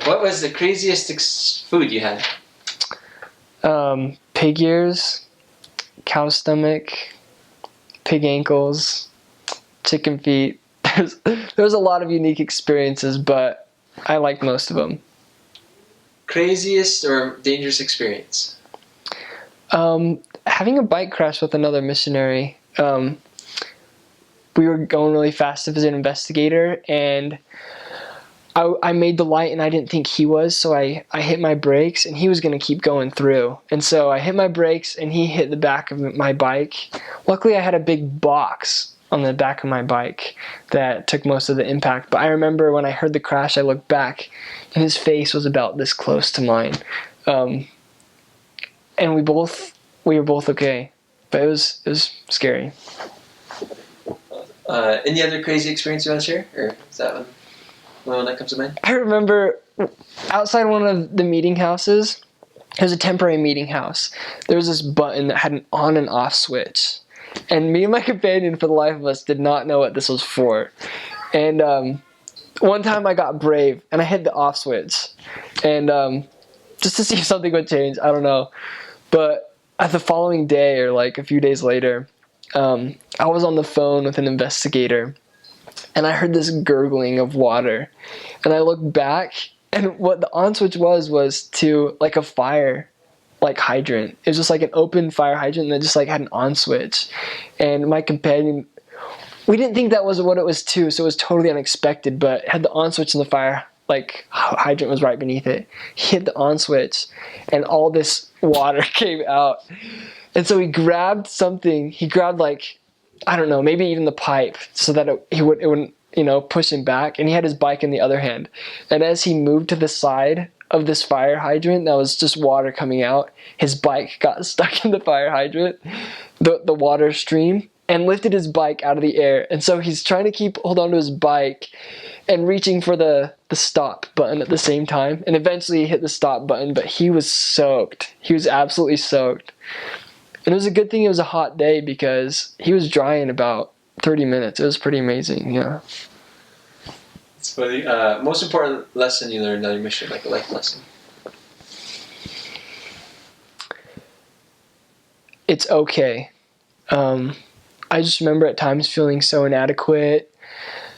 What was the craziest food you had? Pig ears, cow stomach, pig ankles, chicken feet. There's a lot of unique experiences, but I liked most of them. Craziest or dangerous experience? Having a bike crash with another missionary. We were going really fast to visit an investigator, and I made the light and I didn't think he was, so I hit my brakes and he was going to keep going through. And so I hit my brakes and he hit the back of my bike. Luckily I had a big box on the back of my bike that took most of the impact. But I remember when I heard the crash, I looked back and his face was about this close to mine. And we were both okay, but it was scary. Any other crazy experience you want to share? Or is that one that comes to mind? I remember outside one of the meeting houses, it was a temporary meeting house. There was this button that had an on and off switch. And me and my companion, for the life of us, did not know what this was for. And one time I got brave and I hit the off switch. And just to see if something would change, I don't know. But the following day, or like a few days later, I was on the phone with an investigator. And I heard this gurgling of water. And I looked back, and what the on switch was to like a fire like hydrant. It was just like an open fire hydrant that just like had an on switch. And my companion, we didn't think that was what it was to, so it was totally unexpected, but it had the on switch and the fire like hydrant was right beneath it. He hit the on switch and all this water came out. And so he grabbed something. He grabbed like, I don't know, maybe even the pipe, so that it wouldn't, push him back. And he had his bike in the other hand. And as he moved to the side of this fire hydrant that was just water coming out, his bike got stuck in the fire hydrant, the water stream, and lifted his bike out of the air. And so he's trying to hold on to his bike and reaching for the stop button at the same time. And eventually he hit the stop button, but he was soaked. He was absolutely soaked. And it was a good thing it was a hot day, because he was dry in about 30 minutes. It was pretty amazing, yeah. It's funny. Most important lesson you learned on your mission, like a life lesson? It's okay. I just remember at times feeling so inadequate,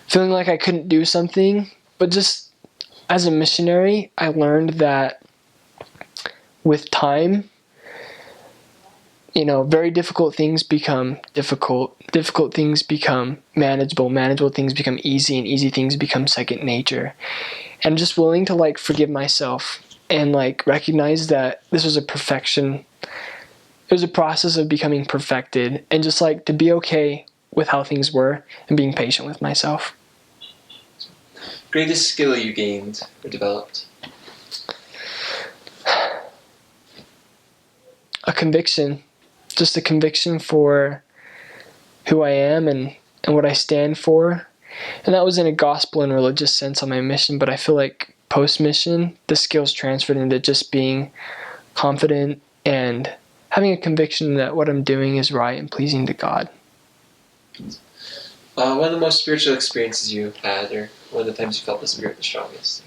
feeling like I couldn't do something. But just as a missionary, I learned that with time, very difficult things become difficult. Difficult things become manageable. Manageable things become easy, and easy things become second nature. And just willing to forgive myself and recognize that this was a perfection. It was a process of becoming perfected, and just to be okay with how things were and being patient with myself. Greatest skill you gained or developed? A conviction. Just a conviction for who I am and what I stand for. And that was in a gospel and religious sense on my mission, but I feel like post-mission, the skills transferred into just being confident and having a conviction that what I'm doing is right and pleasing to God. One of the most spiritual experiences you had, or one of the times you felt the Spirit the strongest?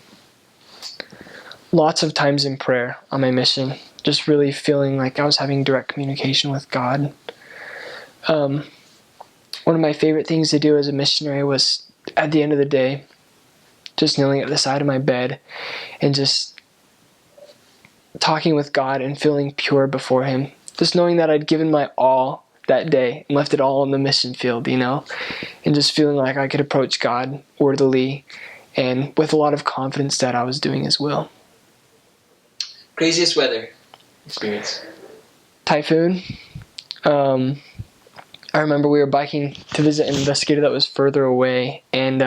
Lots of times in prayer on my mission. Just really feeling like I was having direct communication with God. One of my favorite things to do as a missionary was, at the end of the day, just kneeling at the side of my bed and just talking with God and feeling pure before Him. Just knowing that I'd given my all that day and left it all on the mission field, and just feeling like I could approach God worthily and with a lot of confidence that I was doing His will. Craziest weather experience? Typhoon. I remember we were biking to visit an investigator that was further away, and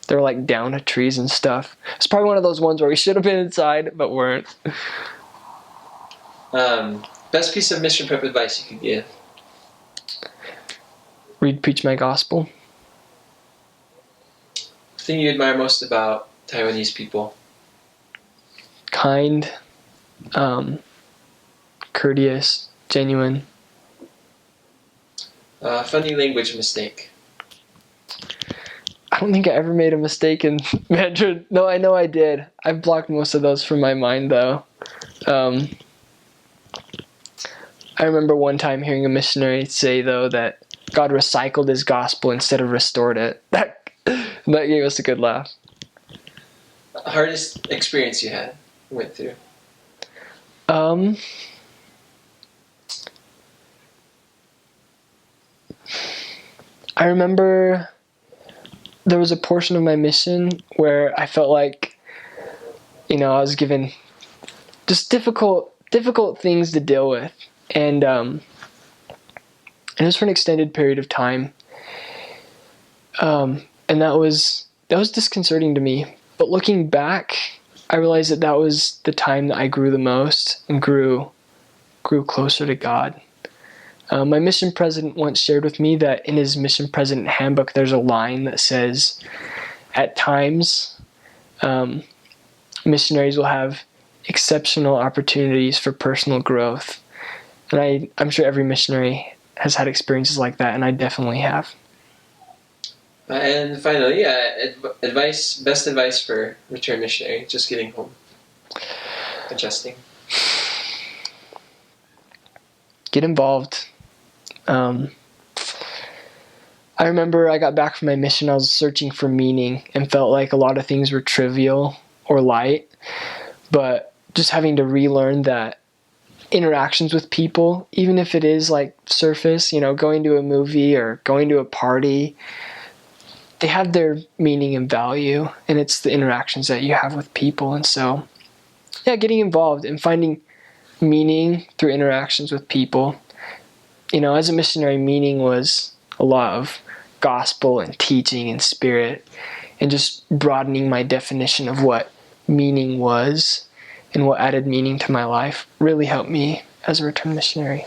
they were down to trees and stuff. It's probably one of those ones where we should have been inside but weren't. Best piece of mission prep advice you could give? Read, preach my gospel. The thing you admire most about Taiwanese people? Kind, courteous, genuine. Funny language mistake? I don't think I ever made a mistake in Mandarin. No, I know I did. I've blocked most of those from my mind, though. I remember one time hearing a missionary say, though, that God recycled his gospel instead of restored it. That gave us a good laugh. Hardest experience you went through? I remember there was a portion of my mission where I felt like, I was given just difficult things to deal with. And it was for an extended period of time. And that was disconcerting to me. But looking back, I realized that was the time that I grew the most and grew closer to God. My mission president once shared with me that in his mission president handbook, there's a line that says, at times, missionaries will have exceptional opportunities for personal growth. And I'm sure every missionary has had experiences like that, and I definitely have. And finally, best advice for return missionary, just getting home, adjusting. Get involved. I remember I got back from my mission, I was searching for meaning and felt like a lot of things were trivial or light, but just having to relearn that interactions with people, even if it is like surface, going to a movie or going to a party, they have their meaning and value, and it's the interactions that you have with people. And so, getting involved and finding meaning through interactions with people. As a missionary, meaning was a lot of gospel and teaching and spirit, and just broadening my definition of what meaning was and what added meaning to my life really helped me as a return missionary.